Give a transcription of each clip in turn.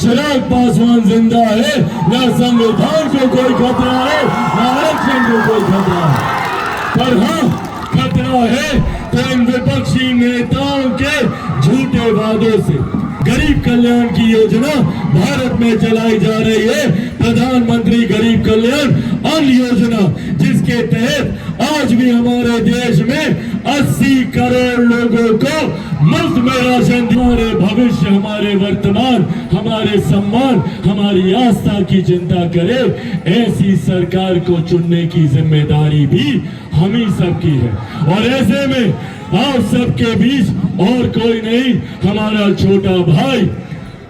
चिराग पासवान जिंदा है, न संविधान को कोई खतरा है, न आरक्षण को कोई खतरा है। पर हाँ, खतरा है तो इन विपक्षी नेताओं के झूठे वादों से। गरीब कल्याण की योजना भारत में चलाई जा रही है, प्रधानमंत्री गरीब कल्याण अन्न योजना, जिसके तहत आज भी हमारे देश में 80 करोड़ लोगों को मुफ्त में राशन। हमारे भविष्य, हमारे वर्तमान, हमारे सम्मान, हमारी आस्था की चिंता करे, ऐसी सरकार को चुनने की जिम्मेदारी भी हम ही सबकी है। और ऐसे में आप सबके बीच और कोई नहीं, हमारा छोटा भाई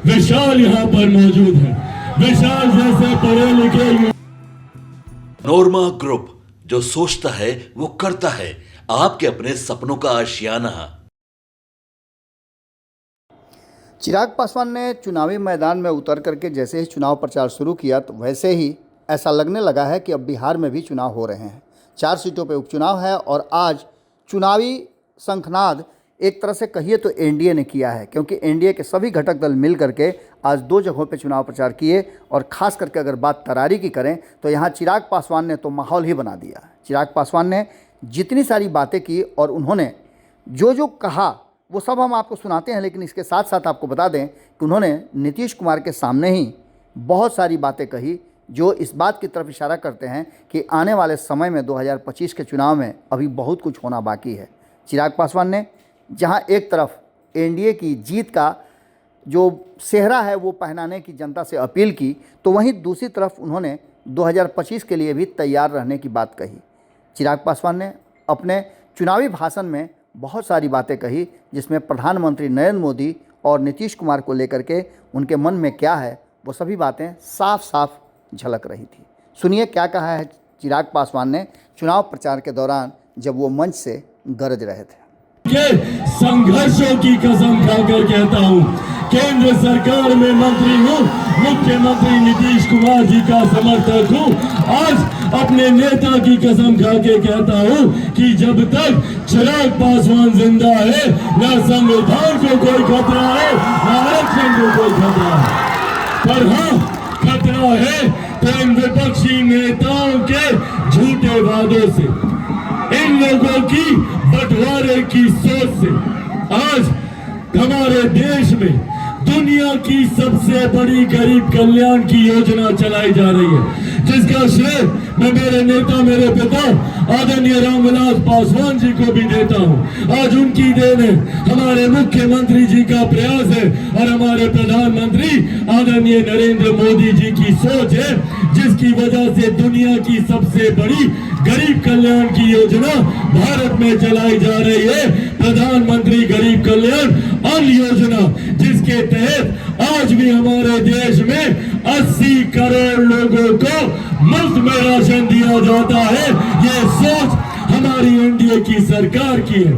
विशाल यहाँ पर मौजूद है। विशाल जैसे पढ़े लिखे नोरमा ग्रुप, जो सोचता है वो करता है, आपके अपने सपनों का आशियाना। चिराग पासवान ने चुनावी मैदान में उतर करके जैसे ही चुनाव प्रचार शुरू किया तो वैसे ही ऐसा लगने लगा है कि अब बिहार में भी चुनाव हो रहे हैं। 4 सीटों पे उपचुनाव है और आज चुनावी शंखनाद एक तरह से कहिए तो एनडीए ने किया है, क्योंकि एनडीए के सभी घटक दल मिल करके आज 2 जगहों पे चुनाव प्रचार किए। और ख़ास करके अगर बात तरारी की करें तो यहाँ चिराग पासवान ने तो माहौल ही बना दिया। चिराग पासवान ने जितनी सारी बातें की और उन्होंने जो जो कहा वो सब हम आपको सुनाते हैं, लेकिन इसके साथ साथ आपको बता दें कि उन्होंने नीतीश कुमार के सामने ही बहुत सारी बातें कही जो इस बात की तरफ इशारा करते हैं कि आने वाले समय में 2025 के चुनाव में अभी बहुत कुछ होना बाकी है। चिराग पासवान ने जहां एक तरफ एनडीए की जीत का जो सेहरा है वो पहनाने की जनता से अपील की, तो वहीं दूसरी तरफ उन्होंने 2025 के लिए भी तैयार रहने की बात कही। चिराग पासवान ने अपने चुनावी भाषण में बहुत सारी बातें कही, जिसमें प्रधानमंत्री नरेंद्र मोदी और नीतीश कुमार को लेकर के उनके मन में क्या है वो सभी बातें साफ साफ झलक रही थी। सुनिए क्या कहा है चिराग पासवान ने चुनाव प्रचार के दौरान जब वो मंच से गरज रहे थे। के संघर्षों की कसम खाकर कहता हूँ, केंद्र सरकार में मंत्री हूँ, मुख्यमंत्री नीतीश कुमार जी का समर्थक हूँ। आज अपने नेता की कसम खा के कहता हूँ कि जब तक चिराग पासवान जिंदा है, न संविधान को कोई खतरा है, न आरक्षण को कोई खतरा है। पर हाँ, खतरा है तो इन विपक्षी नेताओं के झूठे वादों से, इन लोगों की बंटवारे की सोच से। आज हमारे देश में दुनिया की सबसे बड़ी गरीब कल्याण की योजना चलाई जा रही है, जिसका श्रेय मैं मेरे नेता, मेरे पिता आदरणीय रामविलास पासवान जी को भी देता हूं। आज उनकी देन है, हमारे मुख्यमंत्री जी का प्रयास है और हमारे प्रधानमंत्री आदरणीय नरेंद्र मोदी जी की सोच है, जिसकी वजह से दुनिया की सबसे बड़ी गरीब कल्याण की योजना भारत में चलाई जा रही है, प्रधानमंत्री गरीब कल्याण अन्न योजना, जिसके तहत आज भी हमारे देश में 80 करोड़ लोगों को मुफ्त में राशन दिया जाता है। ये सोच हमारी एनडीए की सरकार की है।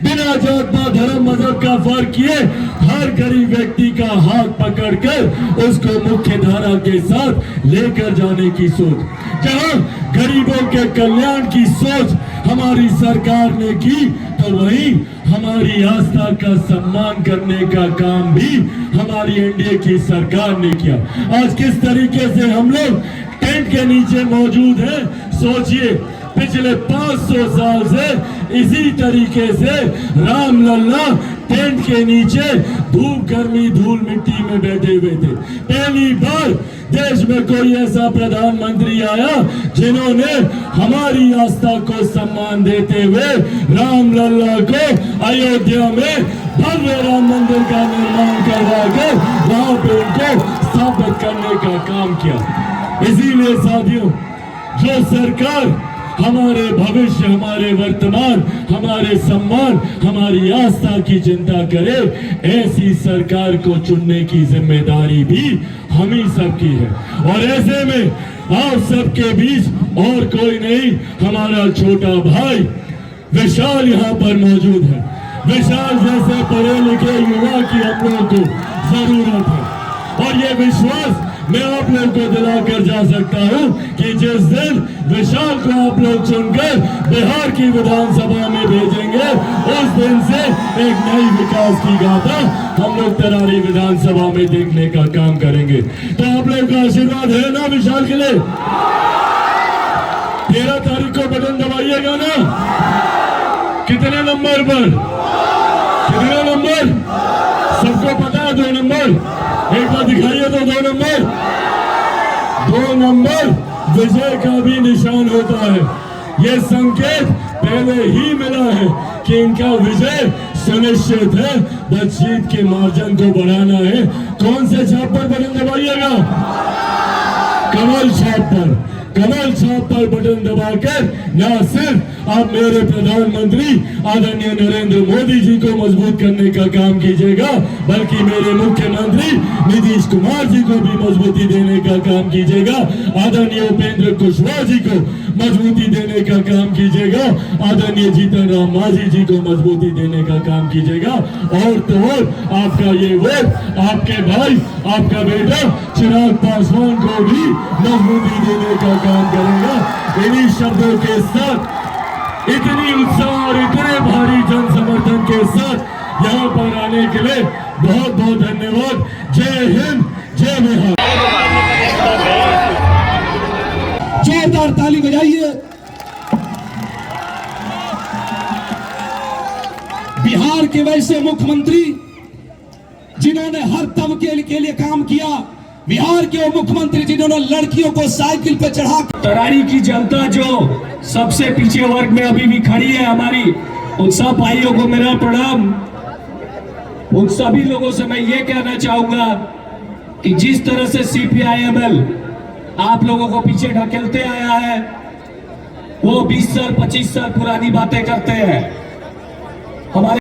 बिना जात पात धर्म मजहब का फर्क किए हर गरीब व्यक्ति का हाथ पकड़कर उसको मुख्य धारा के साथ लेकर जाने की सोच, जहां गरीबों के कल्याण की सोच हमारी सरकार ने की, तो वहीं हमारी आस्था का सम्मान करने का काम भी हमारी एनडीए की सरकार ने किया। आज किस तरीके से हम लोग टेंट के नीचे मौजूद हैं, सोचिए। पिछले 500 साल से इसी तरीके से राम लल्ला टेंट के नीचे धूप गर्मी धूल मिट्टी में बैठे हुए थे। पहली बार देश में कोई ऐसा प्रधानमंत्री आया जिन्होंने हमारी आस्था को सम्मान देते हुए राम लल्ला को अयोध्या में भव्य राम मंदिर का निर्माण करवा कर वहां पे उनको स्थापित करने का काम किया। इसीलिए साथियों, जो सरकार हमारे भविष्य, हमारे वर्तमान, हमारे सम्मान, हमारी आस्था की चिंता करे, ऐसी सरकार को चुनने की जिम्मेदारी भी हम ही सबकी है। और ऐसे में आप सबके बीच और कोई नहीं, हमारा छोटा भाई विशाल यहाँ पर मौजूद है। विशाल जैसे पढ़े लिखे युवा की हम लोगों को जरूरत है और ये विश्वास मैं आप लोग को दिला कर जा सकता हूं कि जिस दिन विशाल को आप लोग चुनकर बिहार की विधानसभा में भेजेंगे, उस दिन से एक नई विकास की गाथा हम लोग तरारी विधानसभा में देखने का काम करेंगे। तो आप लोग का आशीर्वाद है ना विशाल के लिए? 13 तारीख को बटन दबाइएगा ना? कितने नंबर पर? कितने नंबर? सबको पता है 2 नंबर? एक बार दिखाइए तो 2 नंबर। 2 नंबर विजय का भी निशान होता है। यह संकेत पहले ही मिला है कि इनका विजय सुनिश्चित है। बस जीत के मार्जिन को बढ़ाना है। कौन से छाप पर बटन दबाइएगा? कमल छाप पर। कमल छाप पर बटन दबाकर न सिर्फ आप मेरे प्रधानमंत्री आदरणीय नरेंद्र मोदी जी को मजबूत करने का काम कीजिएगा, बल्कि मेरे मुख्यमंत्री नीतीश कुमार जी को भी मजबूती देने का काम कीजिएगा। आदरणीय उपेंद्र कुशवाहा जी को मजबूती देने का काम कीजिएगा। आदरणीय जीतन राम मांझी जी को मजबूती देने का काम कीजिएगा। और तो और आपका ये वोट आपके भाई, आपका बेटा चिराग पासवान को भी मजबूती देने का काम करेगा। इन्हीं शब्दों के साथ, इतनी उत्साह और इतने भारी जन समर्थन के साथ यहाँ पर आने के लिए बहुत बहुत धन्यवाद। जय हिंद, जय बिहार। जोरदार ताली बजाइए। बिहार के वैसे मुख्यमंत्री जिन्होंने हर तबके के लिए काम किया, बिहार के वो मुख्यमंत्री जिन्होंने लड़कियों को साइकिल पे चढ़ा। तरारी की जनता जो सबसे पीछे वर्ग में अभी भी खड़ी है हमारी, उन सब भाइयों को मेरा प्रणाम। उन सभी लोगों से मैं ये कहना चाहूंगा कि जिस तरह से CPIML आप लोगों को पीछे ढकेलते आया है, वो 20 साल 25 साल पुरानी बातें करते हैं। हमारे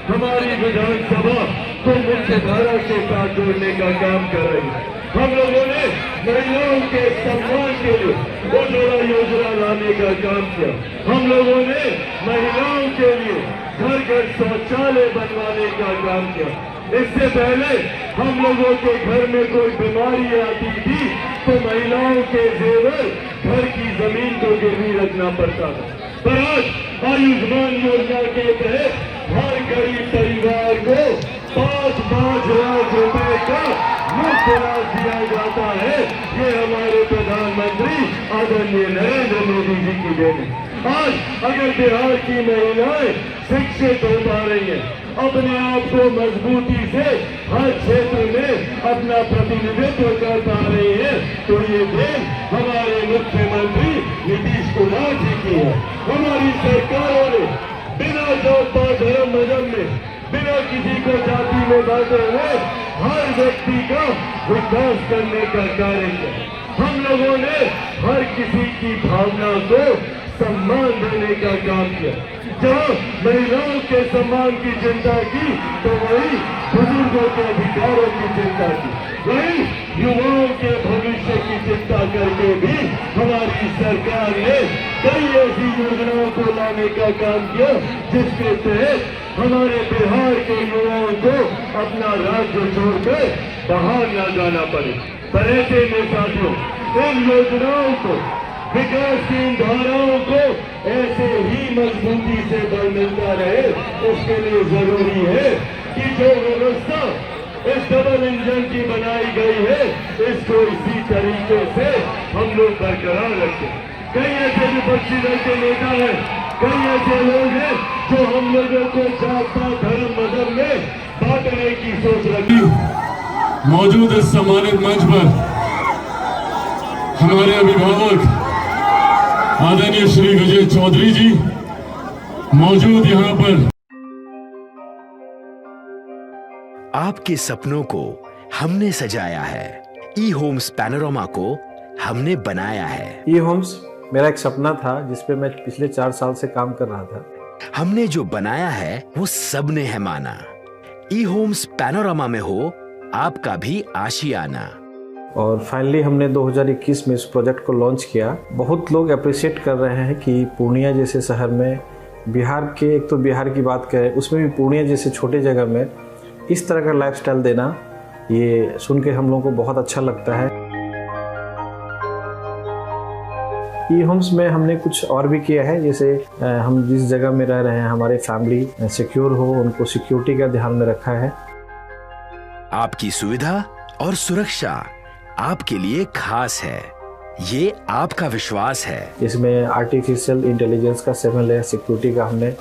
हमारी विधानसभा को मुख्य धारा के साथ जोड़ने का काम कर रही है। हम लोगों ने महिलाओं के सम्मान के लिए उज्ज्वला योजना लाने का काम किया। हम लोगों ने महिलाओं के लिए घर घर शौचालय बनवाने का काम किया। इससे पहले हम लोगों के घर में कोई बीमारी आती थी तो महिलाओं के जेवर घर की जमीन को गिरवी रखना पड़ता था। पर आज आयुष्मान योजना के तहत हर गरीब परिवार को 5-5 लाख रुपए का मुफ्त इलाज दिया जाता है। ये हमारे प्रधानमंत्री आदरणीय नरेंद्र मोदी जी की देन है। आज अगर बिहार की महिलाएं शिक्षित हो पा रही हैं, अपने आप को मजबूती से हर क्षेत्र में अपना प्रतिनिधित्व कर पा रही है, तो ये देन हमारे मुख्यमंत्री नीतीश कुमार जी की है। हमारी सरकारों ने बिना जात पात धर्म मजहब में, बिना किसी को जाति में बांटे हुए हर व्यक्ति का विकास करने का कार्य किया। हम लोगों ने हर किसी की भावना को सम्मान देने का काम किया। जहाँ महिलाओं के सम्मान की चिंता की तो वही बुजुर्गों के अधिकारों की चिंता की, वही युवाओं के भविष्य की चिंता करके भी बनाने का काम किया, जिसके तहत हमारे बिहार के युवाओं को अपना राज्य छोड़कर बाहर न जाना पड़े। पर ऐसे में साथियों, इन योजनाओं को, विकास की इन धाराओं को ऐसे ही मजबूती से बल मिलता रहे, उसके लिए जरूरी है कि जो व्यवस्था इस डबल इंजन की बनाई गई है, इसको इसी तरीके से हम लोग बरकरार रखें। कई ऐसे विपक्षी दल के नेता हैं, कई ऐसे लोग हैं जो हम लोगों को जात पात धर्म मजहब में बांटने की सोच रखी। मौजूद इस सम्मानित मंच पर हमारे अभिभावक आदरणीय श्री विजय चौधरी जी मौजूद यहाँ पर। आपके सपनों को हमने सजाया है, ई होम्स पैनोरामा को हमने बनाया है। ई होम्स मेरा एक सपना था जिस पे मैं पिछले 4 साल से काम कर रहा था। हमने जो बनाया है वो सबने है माना। ई होम्स पैनोरामा में हो आपका भी आशियाना। और फाइनली हमने 2021 में इस प्रोजेक्ट को लॉन्च किया। बहुत लोग अप्रिशिएट कर रहे हैं कि पूर्णिया जैसे शहर में, बिहार के, एक तो बिहार की बात करें उसमें भी पूर्णिया जैसे छोटे जगह में इस तरह का लाइफस्टाइल देना, ये सुन के हम लोगों को बहुत अच्छा लगता है। ई होम्स में हमने कुछ और भी किया है, जैसे हम जिस जगह में रह रहे हैं हमारे फैमिली सिक्योर हो, उनको सिक्योरिटी का ध्यान में रखा है। आपकी सुविधा और सुरक्षा आपके लिए खास है, ये आपका विश्वास है। इसमें आर्टिफिशियल इंटेलिजेंस का 7 लेयर सिक्योरिटी का हमने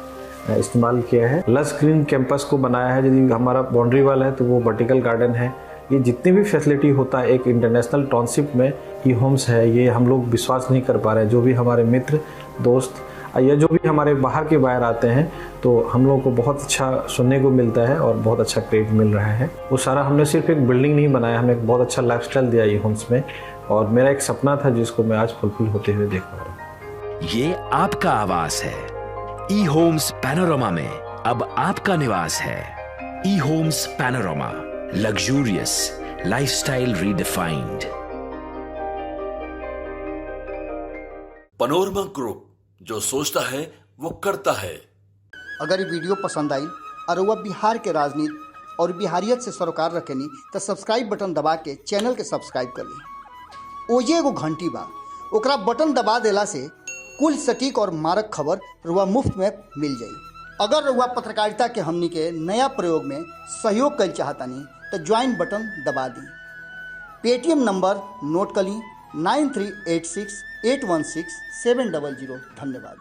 इस्तेमाल किया है। लस ग्रीन कैंपस को बनाया है। यदि हमारा बाउंड्री वाल है तो वो वर्टिकल गार्डन है। ये जितनी भी फैसिलिटी होता है एक इंटरनेशनल टाउनशिप में ई होम्स है, ये हम लोग विश्वास नहीं कर पा रहे हैं। जो भी हमारे मित्र दोस्त या जो भी हमारे बाहर के बाहर आते हैं तो हम लोगों को बहुत अच्छा सुनने को मिलता है और बहुत अच्छा क्रेडिट मिल रहा है। वो सारा हमने सिर्फ एक बिल्डिंग नहीं बनाया, हमें एक बहुत अच्छा लाइफस्टाइल दिया ई होम्स में, और मेरा एक सपना था जिसको मैं आज फुलफिल होते हुए देख पा रहा हूँ। ये आपका आवास है। ई होम्स पैनोरामा में अब आपका निवास है। E homes Panorama, luxurious lifestyle redefined. Panorama group, जो सोचता है वो करता है। अगर ये वीडियो पसंद आई और वह बिहार के राजनीति और बिहारियत से सरोकार रखेनी तो सब्सक्राइब बटन दबा के चैनल के सब्सक्राइब कर ली। ओजे एगो घंटी बा, ओकरा बटन दबा देला से कुल सटीक और मारक खबर रुआ मुफ्त में मिल जाई। अगर रुआ पत्रकारिता के हमनी के नया प्रयोग में सहयोग कर चाहतानी तो ज्वाइन बटन दबा दी। पेटीएम नंबर नोट कर ली 9386816700। धन्यवाद।